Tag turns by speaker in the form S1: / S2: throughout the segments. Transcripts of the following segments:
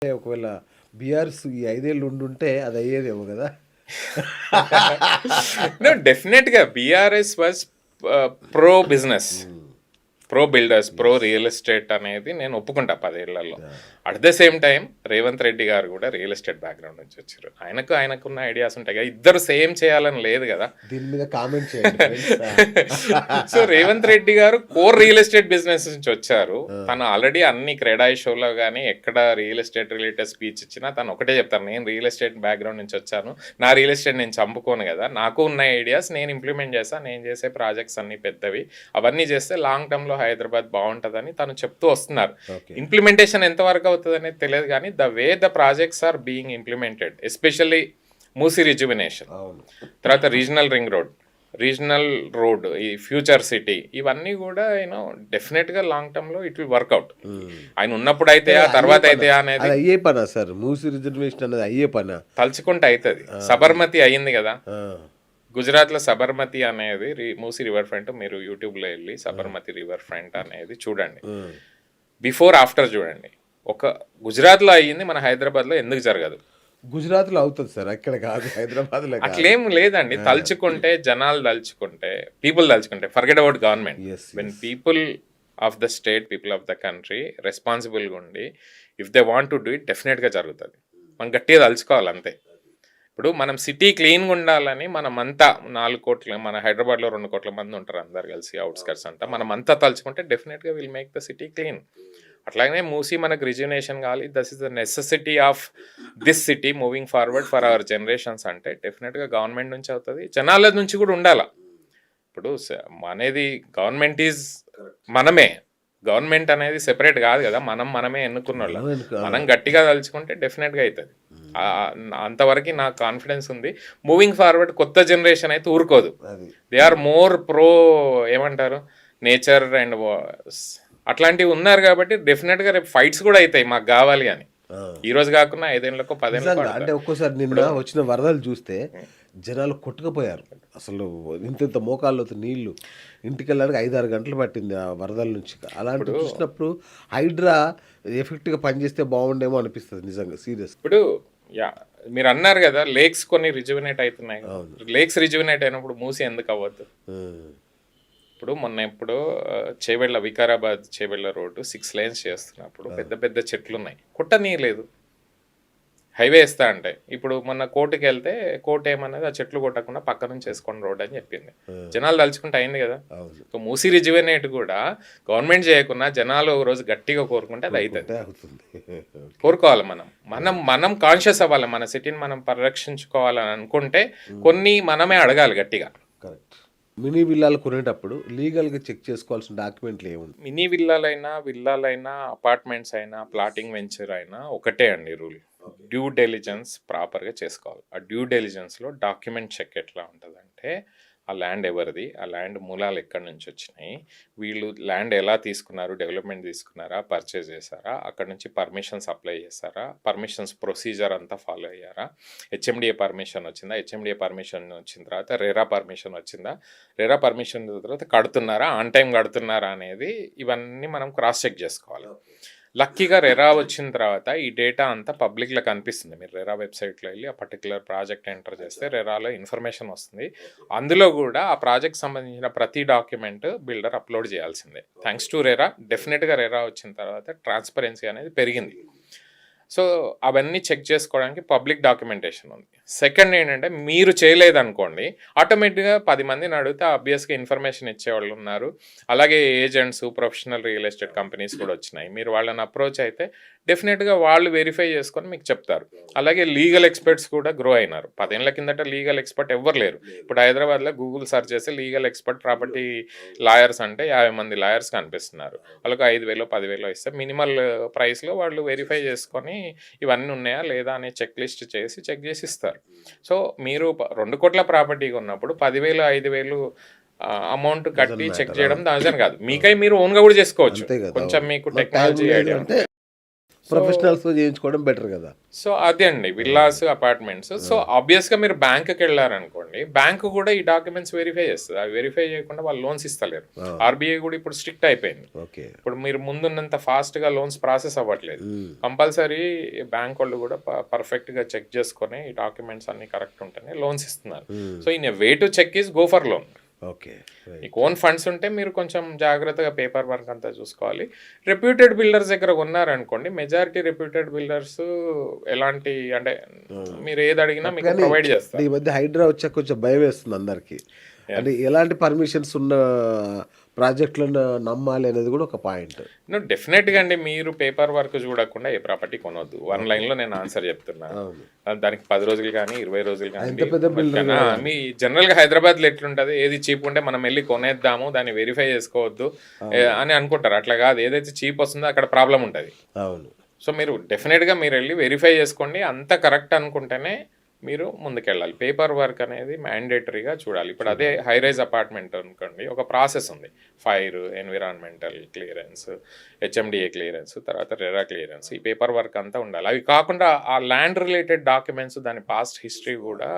S1: ఒకవేళ బీఆర్ఎస్ ఈ 5 ఏళ్ళు ఉండుంటే అది అయ్యేదేమో కదా!
S2: నో, డెఫినెట్గా BRS was pro business, pro builders, pro real estate అనేది నేను ఒప్పుకుంటా 10 ఏళ్లలో. At the same time Revanth Reddy గారు కూడా రియల్ ఎస్టేట్ బ్యాక్గ్రౌండ్ నుంచి వచ్చారు. ఆయనకున్న ఐడియాస్ ఉంటాయి కదా, ఇద్దరు సేమ్ చేయాలని లేదు కదా.
S1: దీని మీద కామెంట్ చేయండి.
S2: సో రేవంత్ రెడ్డి గారు కోర్ రియల్ ఎస్టేట్ బిజినెస్ నుంచి వచ్చారు. తను ఆల్రెడీ అన్ని క్రెడాయి షోలో కానీ ఎక్కడ రియల్ ఎస్టేట్ రిలేటెడ్ స్పీచ్ ఇచ్చినా తను ఒకటే చెప్తాను, నేను రియల్ ఎస్టేట్ బ్యాక్గ్రౌండ్ నుంచి వచ్చాను, నా రియల్ ఎస్టేట్ నేను చంపుకోను కదా, నాకు ఉన్న ఐడియాస్ నేను ఇంప్లిమెంట్ చేస్తాను, నేను చేసే ప్రాజెక్ట్స్ అన్ని పెద్దవి, అవన్నీ చేస్తే లాంగ్ టర్మ్లో హైదరాబాద్ బాగుంటుందని తను చెప్తూ వస్తున్నారు. ఇంప్లిమెంటేషన్ ఎంతవరకు అవుతుంది అనేది తెలియదు, కానీ the way the projects are being implemented, especially Musi rejuvenation, తర్వాత regional ring road, regional road, ఈ ఫ్యూచర్ సిటీ, ఇవన్నీ కూడా యూనో డెఫినెట్గా లాంగ్ టర్మ్లో ఇట్ విల్ వర్కౌట్. ఆయన ఉన్నప్పుడు అయితే ఆ తర్వాత అయితే అనేది
S1: అయ్యే పనా సార్? మూసీ రిజర్వేషన్ అనేది అయ్యే పనా?
S2: తలుచుకుంటే అవుతుంది. సబర్మతి అయ్యింది కదా, గుజరాత్లో సబర్మతి అనేది మూసీ రివర్ ఫ్రంట్, మీరు యూట్యూబ్లో వెళ్ళి సబర్మతి రివర్ ఫ్రంట్ అనేది చూడండి, బిఫోర్ ఆఫ్టర్ చూడండి. ఒక గుజరాత్లో అయ్యింది, మన హైదరాబాద్లో ఎందుకు జరగదు?
S1: గుజరాత్లో అవుతుంది సార్, అక్కడ కాదు, హైదరాబాద్లో.
S2: అట్లేం లేదండి, తలుచుకుంటే జనాలు తలుచుకుంటే, పీపుల్ తలుచుకుంటే, forget about government. When people of the state, people of the country రెస్పాన్సిబుల్గా ఉండి if they want to do it, డెఫినెట్గా జరుగుతుంది. మనం గట్టిగా తలుచుకోవాలి అంతే. ఇప్పుడు మనం సిటీ క్లీన్గా ఉండాలని మనమంతా 4 కోట్ల, మన హైదరాబాద్లో 2 కోట్ల మంది ఉంటారు, అందరు కలిసి అవుట్స్కట్స్ అంతా, మనం అంతా తలుచుకుంటే డెఫినెట్గా will make the city clean. అట్లాగనే మూసీ మనకు రిజ్యునేషన్ కావాలి, thus is the necessity of this city moving forward for our generations అంటే డెఫినెట్గా గవర్నమెంట్ నుంచి అవుతుంది, జనాల నుంచి కూడా ఉండాలి. ఇప్పుడు అనేది గవర్నమెంట్ ఈజ్ మనమే, గవర్నమెంట్ అనేది సెపరేట్ కాదు కదా, మనమే ఎన్నుకున్న వాళ్ళం. మనం గట్టిగా తలుచుకుంటే డెఫినెట్గా అవుతుంది. అంతవరకు నాకు కాన్ఫిడెన్స్ ఉంది. మూవింగ్ ఫార్వర్డ్ కొత్త జనరేషన్ అయితే ఊరుకోదు, దే ఆర్ మోర్ ప్రో, ఏమంటారు, నేచర్ అండ్ అట్లాంటివి ఉన్నారు కాబట్టి డెఫినెట్గా రేపు ఫైట్స్ కూడా అవుతాయి, మాకు కావాలి అని. ఈ రోజు కాకుండా 5 ఏళ్ళకో 10 ఏళ్ళకో.
S1: అంటే ఒక్కోసారి నిన్న వచ్చిన వరదలు చూస్తే జనాలు కొట్టుకుపోయారు, అసలు ఇంత మోకాళ్ళు నీళ్లు, ఇంటికి వెళ్ళడానికి 5-6 గంటలు పట్టింది ఆ వరదల నుంచి. అలాంటి చూసినప్పుడు హైడ్రా ఎఫెక్ట్గా పనిచేస్తే బాగుండేమో అనిపిస్తుంది నిజంగా, సీరియస్.
S2: ఇప్పుడు మీరు అన్నారు కదా, లేక్స్ కొన్ని రిజ్యువినేట్ అవుతున్నాయి. లేక్స్ రిజ్యువినేట్ అయినప్పుడు మూసి ఎందుకు అవ్వద్దు? ఇప్పుడు మొన్న చేవెళ్ళ, వికారాబాద్ చేవెళ్ళ రోడ్డు 6 lanes చేస్తున్నప్పుడు పెద్ద పెద్ద చెట్లు ఉన్నాయి, కొట్టనీయలేదు, హైవే ఇస్తా అంటే. ఇప్పుడు మొన్న కోర్టుకి వెళ్తే కోర్టు ఏమన్నది, ఆ చెట్లు కొట్టకుండా పక్క నుంచి వేసుకోండి రోడ్ అని చెప్పింది. జనాలు తలుచుకుంటే అయింది కదా. సో మూసీ రిజ్యువినేట్ కూడా గవర్నమెంట్ చేయకుండా జనాలు ఒక రోజు గట్టిగా కోరుకుంటే అది అవుతుంది. కోరుకోవాలి, మనం కాన్షియస్ అవ్వాలి, మన సిటీని మనం పరిరక్షించుకోవాలని అనుకుంటే కొన్ని మనమే అడగాలి గట్టిగా.
S1: కరెక్ట్. మినీ విల్లాలు కొనేటప్పుడు లీగల్గా చెక్ చేసుకోవాల్సిన డాక్యుమెంట్లు ఏముంది?
S2: మినీ విల్లాలైనా అపార్ట్మెంట్స్ అయినా ప్లాటింగ్ వెంచర్ అయినా ఒకటే అండి రూల్, డ్యూ డెలిజెన్స్ ప్రాపర్గా చేసుకోవాలి. ఆ డ్యూ డెలిజెన్స్లో డాక్యుమెంట్ చెక్ ఎట్లా ఉంటుందంటే, ఆ ల్యాండ్ ఎవరిది, ఆ ల్యాండ్ మూలాలు ఎక్కడి నుంచి వచ్చినాయి, వీళ్ళు ల్యాండ్ ఎలా తీసుకున్నారు, డెవలప్మెంట్ తీసుకున్నారా, పర్చేజ్ చేశారా, అక్కడ నుంచి పర్మిషన్స్ అప్లై చేశారా, పర్మిషన్స్ ప్రొసీజర్ అంతా ఫాలో అయ్యారా, హెచ్ఎండిఏ పర్మిషన్ వచ్చిందా, హెచ్ఎండిఏ పర్మిషన్ వచ్చిన తర్వాత రెరా పర్మిషన్ వచ్చిందా, రెరా పర్మిషన్ తర్వాత కడుతున్నారా, ఆన్ టైం కడుతున్నారా అనేది ఇవన్నీ మనం క్రాస్ చెక్ చేసుకోవాలి. లక్కీగా రెరా వచ్చిన తర్వాత ఈ డేటా అంతా పబ్లిక్లో కనిపిస్తుంది. మీరు రెరా వెబ్సైట్లో వెళ్ళి ఆ పర్టికులర్ ప్రాజెక్ట్ ఎంటర్ చేస్తే రెరాలో ఇన్ఫర్మేషన్ వస్తుంది. అందులో కూడా ఆ ప్రాజెక్ట్ సంబంధించిన ప్రతి డాక్యుమెంట్ బిల్డర్ అప్లోడ్ చేయాల్సిందే. థ్యాంక్స్ టు రెరా, డెఫినెట్గా రెరా వచ్చిన తర్వాత ట్రాన్స్పరెన్సీ అనేది పెరిగింది. సో అవన్నీ చెక్ చేసుకోవడానికి పబ్లిక్ డాక్యుమెంటేషన్ ఉంది. సెకండ్ ఏంటంటే, మీరు చేయలేదనుకోండి, ఆటోమేటిక్గా 10 మందిని అడిగితే ఆబ్వియస్గా ఇన్ఫర్మేషన్ ఇచ్చేవాళ్ళు ఉన్నారు. అలాగే agents, professional real estate companies కూడా వచ్చినాయి. మీరు వాళ్ళని అప్రోచ్ అయితే డెఫినెట్గా వాళ్ళు వెరిఫై చేసుకొని మీకు చెప్తారు. అలాగే లీగల్ ఎక్స్పర్ట్స్ కూడా గ్రో అయినారు. 10 ఏళ్ల కిందట లీగల్ ఎక్స్పర్ట్ ఎవ్వరు లేరు. ఇప్పుడు హైదరాబాద్లో గూగుల్ సెర్చ్ చేస్తే లీగల్ ఎక్స్పర్ట్ ప్రాపర్టీ లాయర్స్ అంటే 50 మంది లాయర్స్ కనిపిస్తున్నారు. వాళ్ళకి 5,000 10,000 ఇస్తే మినిమల్ ప్రైస్లో వాళ్ళు వెరిఫై చేసుకొని ఇవన్నీ ఉన్నాయా లేదా అనే చెక్ చేసి ఇస్తారు. సో మీరు 2 కోట్ల ప్రాపర్టీగా ఉన్నప్పుడు 10,000 5,000 అమౌంట్ కట్టి చెక్ చేయడం దాని కాదు. మీకై మీరు ఓన్గా కూడా చేసుకోవచ్చు, కొంచెం మీకు టెక్నాలజీ ఐడియా.
S1: ప్రొఫెషనల్స్ చేయించుకోవడం బెటర్ కదా.
S2: సో అదే అండి విల్లాస్ అపార్ట్మెంట్స్. సో ఆబ్వియస్గా మీరు బ్యాంకుకి వెళ్ళారనుకోండి, బ్యాంకు కూడా ఈ డాక్యుమెంట్స్ వెరిఫై చేస్తుంది. అవి వెరిఫై చేయకుండా వాళ్ళు లోన్స్ ఇస్తలేరు. ఆర్బీఐ కూడా ఇప్పుడు స్ట్రిక్ట్ అయిపోయింది.
S1: ఓకే.
S2: ఇప్పుడు మీరు ముందున్నంత ఫాస్ట్గా లోన్స్ ప్రాసెస్ అవ్వట్లేదు. కంపల్సరీ బ్యాంక్ వాళ్ళు కూడా పర్ఫెక్ట్గా చెక్ చేసుకొని ఈ డాక్యుమెంట్స్ అన్ని కరెక్ట్ ఉంటేనే లోన్స్ ఇస్తున్నారు. So in a way to check is go for loan.
S1: Okay.
S2: మీకు ఓన్ ఫండ్స్ ఉంటే మీరు కొంచెం జాగ్రత్తగా పేపర్ వర్క్ అంతా చూసుకోవాలి. రెప్యూటెడ్ బిల్డర్స్ దగ్గర ఉన్నారనుకోండి, మెజారిటీ రెప్యూటెడ్ బిల్డర్స్ ఎలాంటి అంటే మీరు ఏది అడిగినా మీకు ప్రొవైడ్ చేస్తారు.
S1: ఈ మధ్య హైడ్రా వచ్చాక కొంచెం భయం వేస్తుంది అందరికి. అంటే ఎలాంటి పర్మిషన్స్ ఉన్న ప్రాజెక్టులను నమ్మాలి అనేది కూడా ఒక పాయింట్.
S2: డెఫినెట్గా అండి, మీరు పేపర్ వర్క్ చూడకుండా ఏ ప్రాపర్టీ కొనొద్దు. 1 లైన్లో నేను ఆన్సర్ చెప్తున్నాను. దానికి 10 రోజులు కానీ 20 రోజులు కానీ మీ జనరల్గా హైదరాబాద్లో ఎట్లుంటుంది, ఏది చీప్ ఉంటే మనం వెళ్ళి కొనేద్దాము, దాన్ని వెరిఫై చేసుకోవద్దు అని అనుకుంటారు. అట్లా కాదు, ఏదైతే చీప్ వస్తుందో అక్కడ ప్రాబ్లం ఉంటుంది.
S1: అవును.
S2: సో మీరు డెఫినెట్గా మీరు వెళ్ళి వెరిఫై చేసుకోండి. అంత కరెక్ట్ అనుకుంటేనే మీరు ముందుకెళ్ళాలి. పేపర్ వర్క్ అనేది మ్యాండేటరీగా చూడాలి. ఇప్పుడు అదే హై రైజ్ అపార్ట్మెంట్ అనుకోండి, ఒక ప్రాసెస్ ఉంది. Fire, environmental clearance, HMDA clearance, తర్వాత రెరా క్లియరెన్స్, ఈ పేపర్ వర్క్ అంతా ఉండాలి. అవి కాకుండా ఆ ల్యాండ్ రిలేటెడ్ డాక్యుమెంట్స్, దాని పాస్ట్ హిస్టరీ కూడా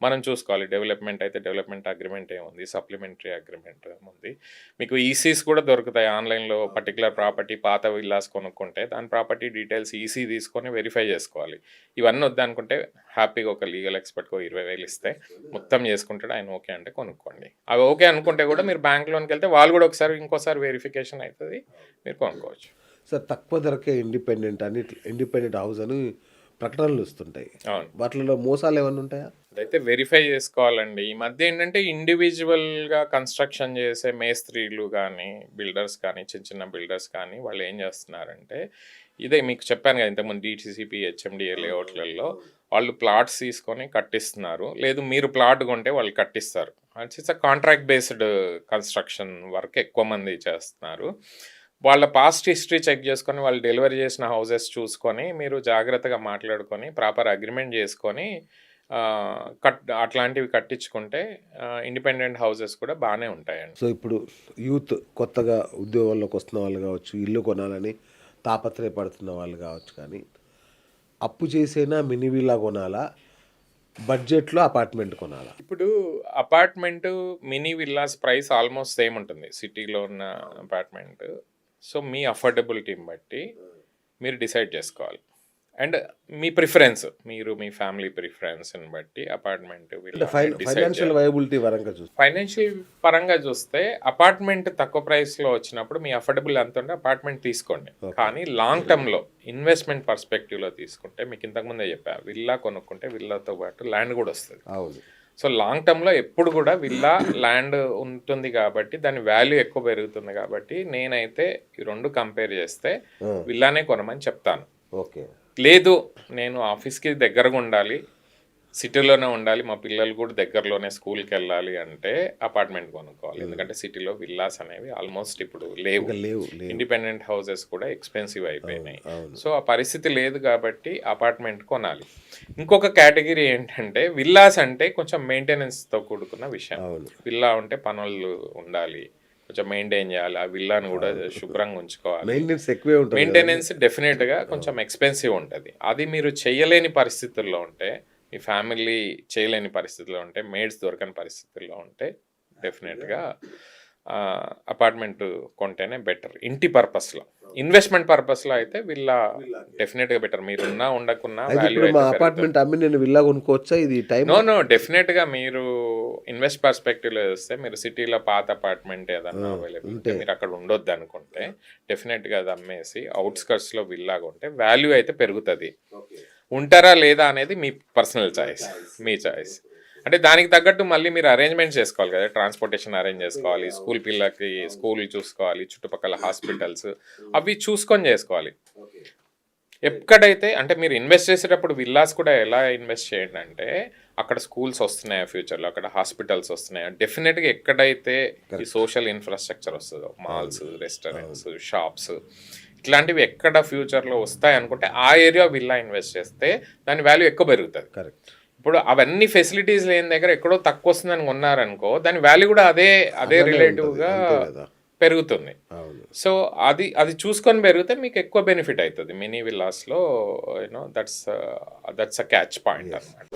S2: మనం చూసుకోవాలి. డెవలప్మెంట్ అయితే డెవలప్మెంట్ అగ్రిమెంట్ ఏముంది, సప్లిమెంటరీ అగ్రిమెంట్ ఏముంది. మీకు ఈసీస్ కూడా దొరుకుతాయి ఆన్లైన్లో. పర్టికులర్ ప్రాపర్టీ పాత విల్లాస్ కొనుక్కుంటే దాని ప్రాపర్టీ డీటెయిల్స్ ఈసీ తీసుకొని వెరిఫై చేసుకోవాలి. ఇవన్నీ వద్దనుకుంటే హ్యాపీగా ఒక లీగల్ ఎక్స్పర్ట్కి 20,000 ఇస్తే మొత్తం చేసుకుంటాడు. ఆయన ఓకే అంటే కొనుక్కోండి. అవి ఓకే అనుకుంటే కూడా మీరు బ్యాంక్ లోన్కి వెళ్తే వాళ్ళు కూడా ఇంకోసారి వెరిఫికేషన్ అవుతుంది, మీరు కొనుక్కోవచ్చు.
S1: సార్, తక్కువ ధరకే ఇండిపెండెంట్ హౌస్ అని ప్రకటనలు వస్తుంటాయి.
S2: అవును.
S1: వాటిలో మోసాలు ఏమైనా ఉంటాయా?
S2: అదైతే వెరిఫై చేసుకోవాలండి. ఈ మధ్య ఏంటంటే ఇండివిజువల్గా కన్స్ట్రక్షన్ చేసే మేస్త్రీలు కానీ, బిల్డర్స్ కానీ, చిన్న చిన్న బిల్డర్స్ కానీ వాళ్ళు ఏం చేస్తున్నారంటే, ఇదే మీకు చెప్పాను కదా ఇంతకుముందు, డిటిసిపి, హెచ్ఎండిఏ లేఅవుట్లలో వాళ్ళు ప్లాట్స్ తీసుకొని కట్టిస్తున్నారు. లేదు మీరు ప్లాట్ కొంటే వాళ్ళు కట్టిస్తారు. It's contract based construction work ఎక్కువ మంది చేస్తున్నారు. వాళ్ళ పాస్ట్ హిస్టరీ చెక్ చేసుకొని, వాళ్ళు డెలివరీ చేసిన హౌసెస్ చూసుకొని, మీరు జాగ్రత్తగా మాట్లాడుకొని ప్రాపర్ అగ్రిమెంట్ చేసుకొని అట్లాంటివి కట్టించుకుంటే ఇండిపెండెంట్ హౌసెస్ కూడా బాగానే ఉంటాయండి.
S1: సో ఇప్పుడు యూత్ కొత్తగా ఉద్యోగాల్లోకి వస్తున్న వాళ్ళు కావచ్చు, ఇల్లు కొనాలని తాపత్రయపడుతున్న వాళ్ళు కావచ్చు, కానీ అప్పు చేసైనా మినీ విల్లా కొనాలా, బడ్జెట్లో అపార్ట్మెంట్ కొనాలా?
S2: ఇప్పుడు apartment, mini villas price almost same ఉంటుంది సిటీలో ఉన్న అపార్ట్మెంట్. సో మీ అఫోర్డబిలిటీని బట్టి మీరు డిసైడ్ చేసుకోవాలి. అండ్ మీ ప్రిఫరెన్స్, మీరు మీ ఫ్యామిలీ ప్రిఫరెన్స్ని బట్టి అపార్ట్మెంట్
S1: ఫైనాన్షియల్ వైబిలిటీ
S2: ఫైనాన్షియల్ పరంగా చూస్తే అపార్ట్మెంట్ తక్కువ ప్రైస్లో వచ్చినప్పుడు మీ అఫోర్డబుల్ ఎంత ఉంటే అపార్ట్మెంట్ తీసుకోండి. కానీ లాంగ్ టర్మ్లో ఇన్వెస్ట్మెంట్ పర్స్పెక్టివ్లో తీసుకుంటే, మీకు ఇంతకుముందే చెప్పా, విల్లా కొనుక్కుంటే విల్లాతో పాటు ల్యాండ్ కూడా వస్తుంది.
S1: అవును.
S2: సో లాంగ్ టర్మ్లో ఎప్పుడు కూడా విల్లా ల్యాండ్ ఉంటుంది కాబట్టి దాని వాల్యూ ఎక్కువ పెరుగుతుంది. కాబట్టి నేనైతే ఈ రెండు కంపేర్ చేస్తే విల్లానే కొనమని చెప్తాను.
S1: ఓకే.
S2: లేదు నేను ఆఫీస్కి దగ్గరగా ఉండాలి, సిటీలోనే ఉండాలి, మా పిల్లలు కూడా దగ్గరలోనే స్కూల్కి వెళ్ళాలి అంటే అపార్ట్మెంట్ కొనుక్కోవాలి. ఎందుకంటే సిటీలో విల్లాస్ అనేవి ఆల్మోస్ట్ ఇప్పుడు లేవు. ఇండిపెండెంట్ హౌసెస్ కూడా ఎక్స్పెన్సివ్ అయిపోయినాయి. సో ఆ పరిస్థితి లేదు కాబట్టి అపార్ట్మెంట్ కొనాలి. ఇంకొక కేటగిరీ ఏంటంటే, విల్లాస్ అంటే కొంచెం మెయింటెనెన్స్తో కూడుకున్న విషయం. విల్లా ఉంటే పనులు ఉండాలి, కొంచెం మెయింటైన్ చేయాలి, ఆ విల్లాను కూడా శుభ్రంగా ఉంచుకోవాలి. మెయింటెనెన్స్ డెఫినెట్గా కొంచెం ఎక్స్పెన్సివ్ ఉంటుంది. అది మీరు చేయలేని పరిస్థితుల్లో ఉంటే, మీ ఫ్యామిలీ చేయలేని పరిస్థితుల్లో ఉంటే, మేడ్స్ దొరకని పరిస్థితుల్లో ఉంటే డెఫినెట్గా అపార్ట్మెంట్ కొంటేనే బెటర్. ఇంటి పర్పస్లో, ఇన్వెస్ట్మెంట్ పర్పస్లో అయితే విల్లా డెఫినెట్గా బెటర్. మీరు ఉన్నా ఉండకున్నా
S1: అపార్ట్మెంట్ అమ్మి నేను విల్లా కొనుక్కోవచ్చా? ఇది టైం
S2: నో డెఫినెట్గా మీరు ఇన్వెస్ట్ పర్స్పెక్టివ్లో చూస్తే, మీరు సిటీలో పాత అపార్ట్మెంట్ ఏదన్నా అవైలబుల్ ఉంటే, మీరు అక్కడ ఉండొద్దు అనుకుంటే డెఫినెట్గా అది అమ్మేసి అవుట్స్కట్స్లో విల్లా కొంటే వాల్యూ అయితే పెరుగుతుంది. ఉంటారా లేదా అనేది మీ పర్సనల్ చాయిస్, మీ చాయిస్. అంటే దానికి తగ్గట్టు మళ్ళీ మీరు అరేంజ్మెంట్ చేసుకోవాలి కదా, ట్రాన్స్పోర్టేషన్ అరేంజ్ చేసుకోవాలి, స్కూల్ పిల్లలకి స్కూల్ చూసుకోవాలి, చుట్టుపక్కల హాస్పిటల్స్ అవి చూసుకొని చేసుకోవాలి. ఎక్కడైతే అంటే మీరు ఇన్వెస్ట్ చేసేటప్పుడు విల్లాస్ కూడా ఎలా ఇన్వెస్ట్ చేయండి అంటే, అక్కడ స్కూల్స్ వస్తున్నాయా ఫ్యూచర్లో, అక్కడ హాస్పిటల్స్ వస్తున్నాయా, డెఫినెట్గా ఎక్కడైతే ఈ సోషల్ ఇన్ఫ్రాస్ట్రక్చర్ వస్తుందో, మాల్స్, రెస్టారెంట్స్, షాప్స్, ఇట్లాంటివి ఎక్కడ ఫ్యూచర్లో వస్తాయి అనుకుంటే ఆ ఏరియా విల్లా ఇన్వెస్ట్ చేస్తే దాని వాల్యూ ఎక్కువ పెరుగుతుంది.
S1: కరెక్ట్.
S2: ఇప్పుడు అవన్నీ ఫెసిలిటీస్ లేని దగ్గర ఎక్కడో తక్కువ వస్తుందని కొన్నారనుకో, దాని వాల్యూ కూడా అదే రిలేటివ్గా పెరుగుతుంది.
S1: అవును.
S2: సో అది అది చూసుకొని పెరిగితే మీకు ఎక్కువ బెనిఫిట్ అవుతుంది మినీ విల్లాస్లో. దట్స్ అ క్యాచ్ పాయింట్ అన్నమాట.